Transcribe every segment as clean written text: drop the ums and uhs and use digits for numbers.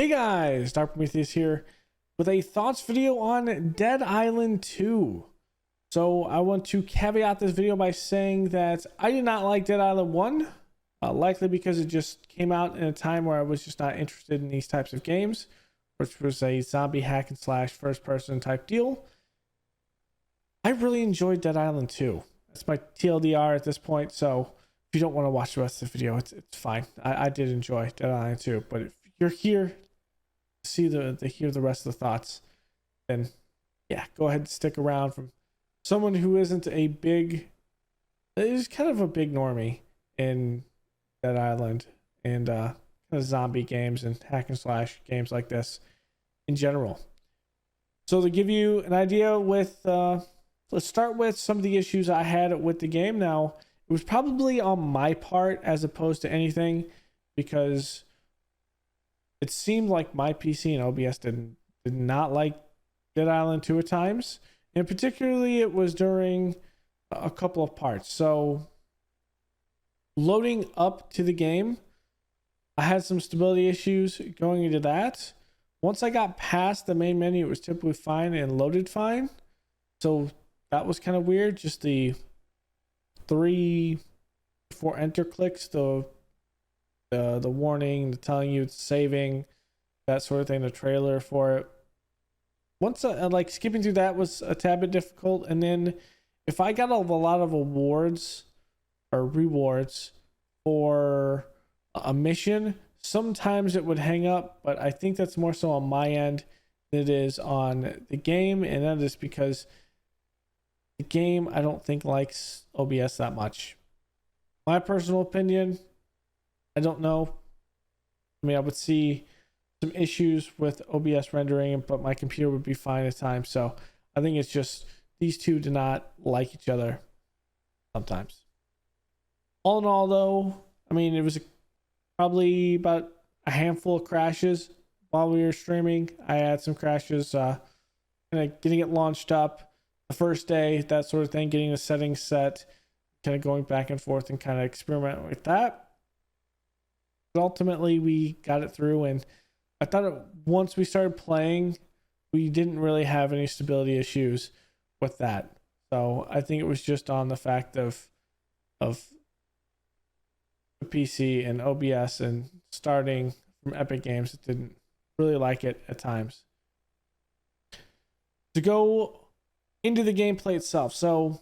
Hey guys, Dr. Prometheus here with a thoughts video on Dead Island 2. So I want to caveat this video by saying that I did not like Dead Island 1, likely because it just came out in a time where I was just not interested in these types of games, which was a zombie hack and slash first person type deal. I really enjoyed Dead Island 2. That's my TLDR at this point, so if you don't want to watch the rest of the video, it's fine. I did enjoy Dead Island 2, but if you're here to hear the rest of the thoughts, then yeah, go ahead and stick around. From someone who isn't is kind of a big normie in Dead Island and kind of zombie games and hack and slash games like this in general. So to give you an idea with let's start with some of the issues I had with the game. Now, it was probably on my part as opposed to anything, because it seemed like my PC and OBS did not like Dead Island 2 at times. And particularly it was during a couple of parts. So loading up to the game, I had some stability issues going into that. Once I got past the main menu, it was typically fine and loaded fine. So that was kind of weird. Just the 3-4 enter clicks, the warning, the telling you it's saving, that sort of thing, the trailer for it. Once like skipping through that was a tad bit difficult. And then if I got a lot of awards or rewards for a mission, sometimes it would hang up, but I think that's more so on my end than it is on the game. And that is because the game, I don't think, likes OBS that much. My personal opinion, I don't know. I mean, I would see some issues with OBS rendering, but my computer would be fine at times. So I think it's just these two do not like each other sometimes. All in all, though, I mean, it was probably about a handful of crashes while we were streaming. I had some crashes, kind of getting it launched up the first day, that sort of thing, getting the settings set, kind of going back and forth and kind of experimenting with that. But ultimately, we got it through, and I thought once we started playing, we didn't really have any stability issues with that. So I think it was just on the fact of the PC and OBS and starting from Epic Games that didn't really like it at times. To go into the gameplay itself, so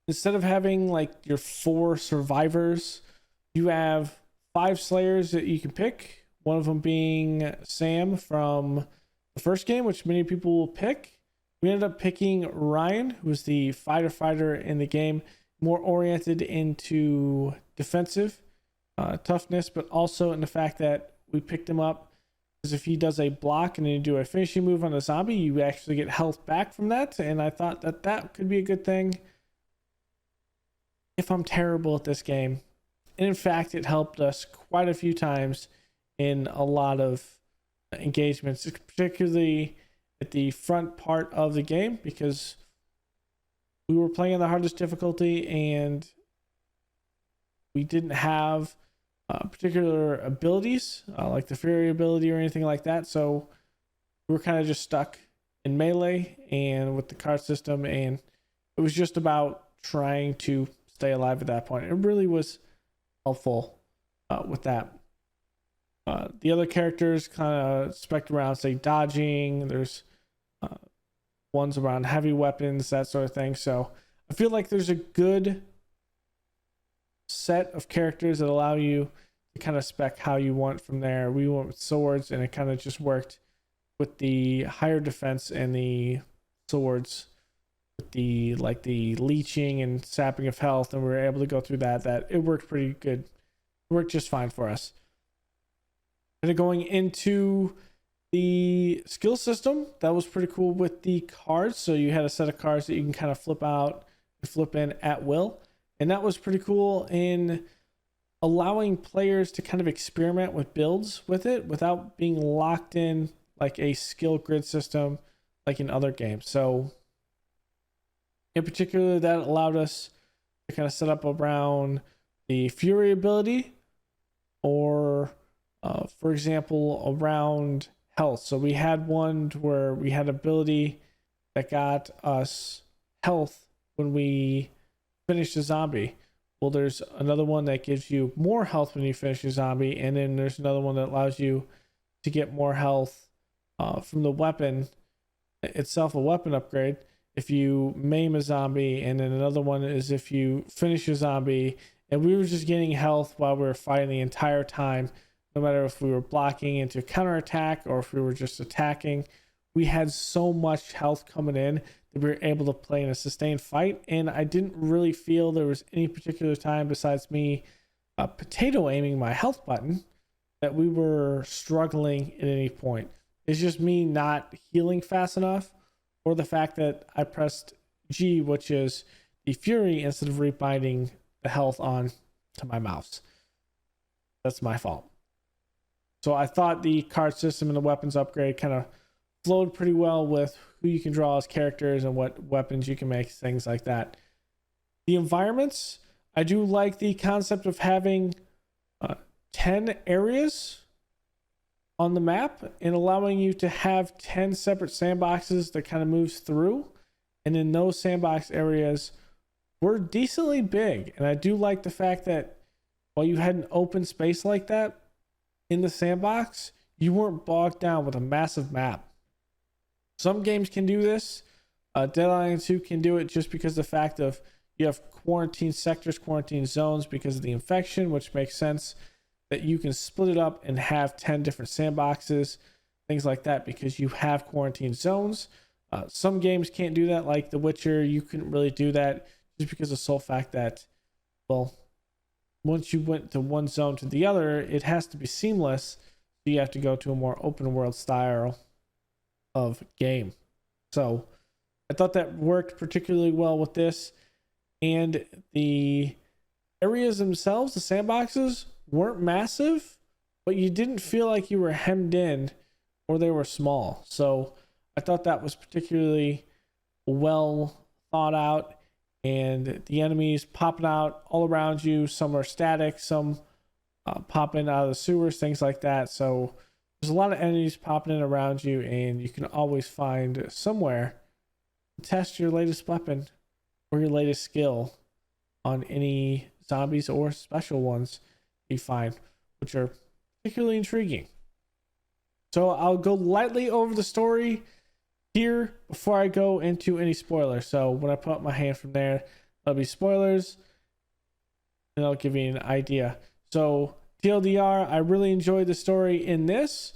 instead of having like your 4 survivors, you have 5 slayers that you can pick. One of them being Sam from the first game, which many people will pick. We ended up picking Ryan, who was the fighter in the game, more oriented into defensive toughness, but also in the fact that we picked him up because if he does a block and then you do a finishing move on a zombie, you actually get health back from that. And I thought that could be a good thing if I'm terrible at this game. And in fact, it helped us quite a few times in a lot of engagements, particularly at the front part of the game, because we were playing on the hardest difficulty and we didn't have particular abilities like the Fury ability or anything like that. So we were kind of just stuck in melee and with the card system, and it was just about trying to stay alive at that point. It really was helpful with that. The other characters kind of spec around, say, dodging. There's ones around heavy weapons, that sort of thing. So I feel like there's a good set of characters that allow you to kind of spec how you want from there. We went with swords, and it kind of just worked with the higher defense and the swords with the leeching and sapping of health, and we were able to go through that it worked pretty good. It worked just fine for us. And going into the skill system, that was pretty cool with the cards. So you had a set of cards that you can kind of flip out and flip in at will, and that was pretty cool in allowing players to kind of experiment with builds with it without being locked in like a skill grid system like in other games. So in particular, that allowed us to kind of set up around the Fury ability or For example, around health. So we had one where we had ability that got us health when we finished a zombie. Well, there's another one that gives you more health when you finish a zombie, and then there's another one that allows you to get more health from the weapon itself, a weapon upgrade, if you maim a zombie, and then another one is if you finish a zombie. And we were just getting health while we were fighting the entire time, no matter if we were blocking into counterattack or if we were just attacking. We had so much health coming in that we were able to play in a sustained fight, and I didn't really feel there was any particular time besides me potato aiming my health button that we were struggling at any point. It's just me not healing fast enough, or the fact that I pressed G, which is the Fury, instead of rebinding the health on to my mouse. That's my fault. So I thought the card system and the weapons upgrade kind of flowed pretty well with who you can draw as characters and what weapons you can make, things like that. The environments, I do like the concept of having 10 areas on the map and allowing you to have 10 separate sandboxes that kind of moves through. And in those sandbox areas were decently big. And I do like the fact that while you had an open space like that in the sandbox, you weren't bogged down with a massive map. Some games can do this. Dead Island 2 can do it just because of the fact of you have quarantine sectors, quarantine zones because of the infection, which makes sense that you can split it up and have 10 different sandboxes, things like that, because you have quarantine zones. Some games can't do that, like The Witcher. You couldn't really do that just because of the sole fact that, well, once you went to one zone to the other, it has to be seamless. So you have to go to a more open world style of game. So I thought that worked particularly well with this. And the areas themselves, the sandboxes, weren't massive, but you didn't feel like you were hemmed in or they were small. So I thought that was particularly well thought out. And the enemies popping out all around you, some are static, some popping out of the sewers, things like that. So there's a lot of enemies popping in around you, and you can always find somewhere to test your latest weapon or your latest skill on any zombies or special ones you find, which are particularly intriguing. So I'll go lightly over the story here before I go into any spoilers. So when I put up my hand from there, there'll be spoilers and I'll give you an idea. So TLDR, I really enjoyed the story in this.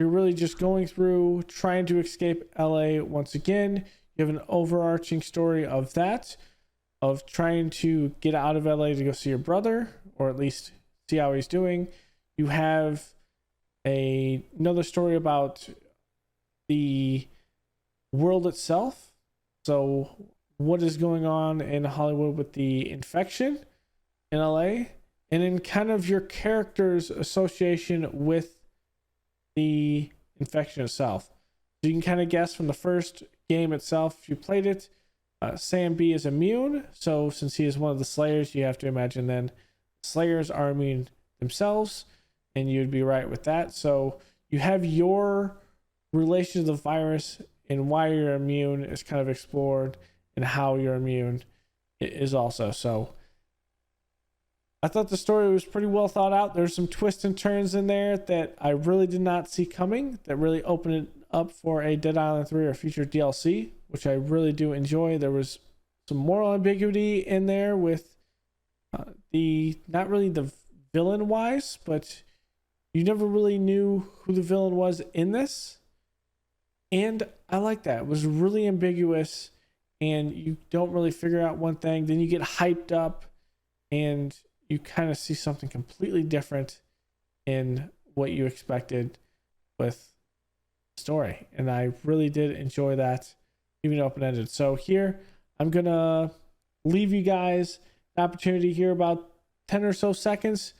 You're really just going through trying to escape LA once again. You have an overarching story of that, of trying to get out of LA to go see your brother, or at least see how he's doing. You have another story about the world itself. So what is going on in Hollywood with the infection in LA, and then kind of your character's association with the infection itself. So you can kind of guess from the first game itself, if you played it, Sam B is immune. So since he is one of the Slayers, you have to imagine then Slayers are immune themselves, and you'd be right with that. So you have your relation to the virus and why you're immune is kind of explored, and how you're immune is also. So I thought the story was pretty well thought out. There's some twists and turns in there that I really did not see coming, that really opened it up for a Dead Island 3 or future DLC, which I really do enjoy. There was some moral ambiguity in there with the, not really the villain wise, but you never really knew who the villain was in this. And I like that. It was really ambiguous, and you don't really figure out one thing. Then you get hyped up and you kind of see something completely different in what you expected with the story. And I really did enjoy that, even open-ended. So here, I'm going to leave you guys an opportunity here about 10 or so seconds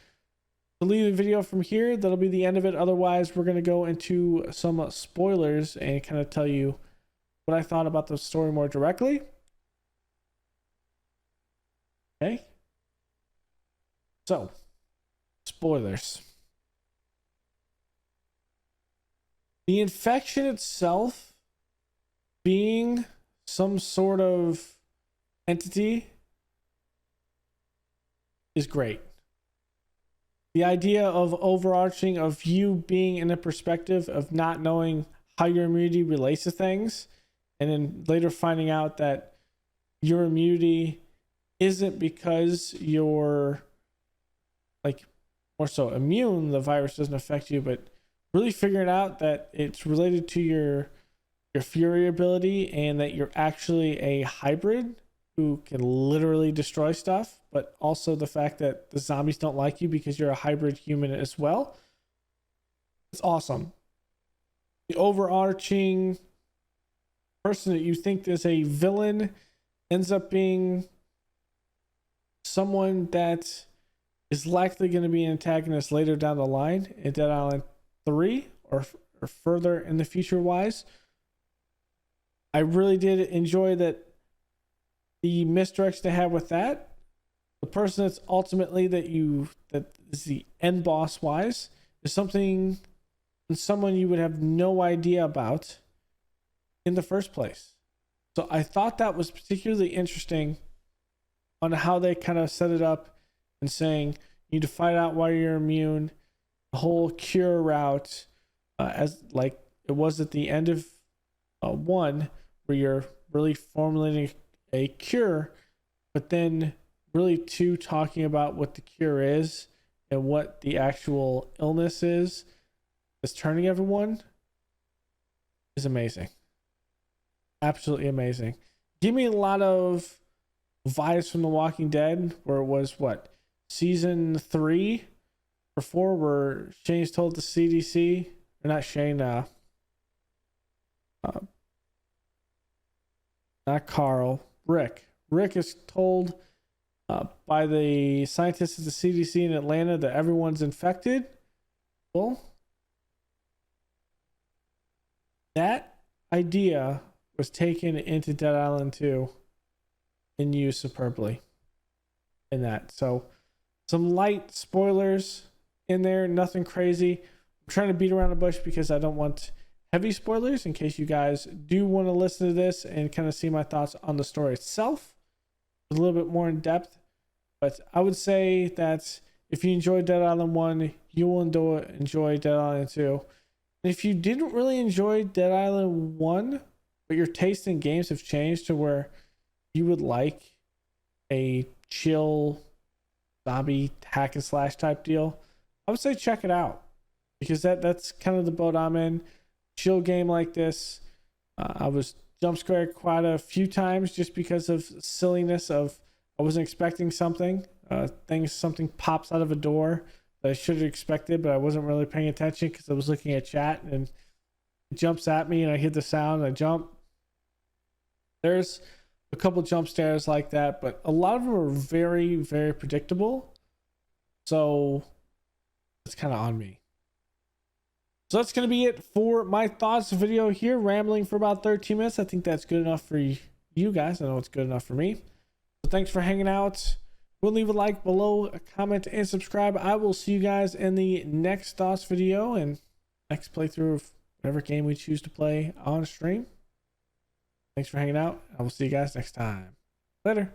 to leave the video from here. That'll be the end of it. Otherwise, we're going to go into some spoilers and kind of tell you what I thought about the story more directly. Okay. So, spoilers. The infection itself being some sort of entity is great. The idea of overarching of you being in a perspective of not knowing how your immunity relates to things, and then later finding out that your immunity isn't because you're like more so immune, the virus doesn't affect you, but really figuring out that it's related to your fury ability, and that you're actually a hybrid who can literally destroy stuff, but also the fact that the zombies don't like you because you're a hybrid human as well. It's awesome. The overarching person that you think is a villain ends up being someone that is likely going to be an antagonist later down the line in Dead Island 3 or further in the future wise. I really did enjoy that the misdirection they had with that. The person that's ultimately that is the end boss wise is something and someone you would have no idea about in the first place. So I thought that was particularly interesting on how they kind of set it up and saying you need to find out why you're immune, the whole cure route, as like it was at the end of 1, where you're really formulating a cure, but then really 2 talking about what the cure is and what the actual illness is that's turning everyone is amazing. Absolutely amazing. Give me a lot of vibes from The Walking Dead, where it was what, season 3 or 4, where Shane's told the CDC, or not Shane, not Carl, Rick. Rick is told by the scientists at the CDC in Atlanta that everyone's infected. Well, that idea was taken into Dead Island 2 and used superbly in that. So some light spoilers in there, nothing crazy. I'm trying to beat around the bush because I don't want heavy spoilers in case you guys do want to listen to this and kind of see my thoughts on the story itself a little bit more in depth. But I would say that if you enjoyed Dead Island 1, you will enjoy Dead Island 2. And if you didn't really enjoy Dead Island 1, but your taste in games have changed to where you would like a chill zombie hack and slash type deal, I would say check it out, because that's kind of the boat I'm in. Chill game like this. I was jump scared quite a few times just because of silliness of I wasn't expecting something. Something pops out of a door that I should have expected, but I wasn't really paying attention because I was looking at chat, and it jumps at me and I hear the sound and I jump. There's a couple jump scares like that, but a lot of them are very, very predictable. So it's kind of on me. So that's going to be it for my thoughts video here, rambling for about 13 minutes. I think that's good enough for you guys. I know it's good enough for me. So thanks for hanging out. We'll leave a like below, a comment, and subscribe. I will see you guys in the next thoughts video and next playthrough of whatever game we choose to play on stream. Thanks for hanging out. I will see you guys next time. Later.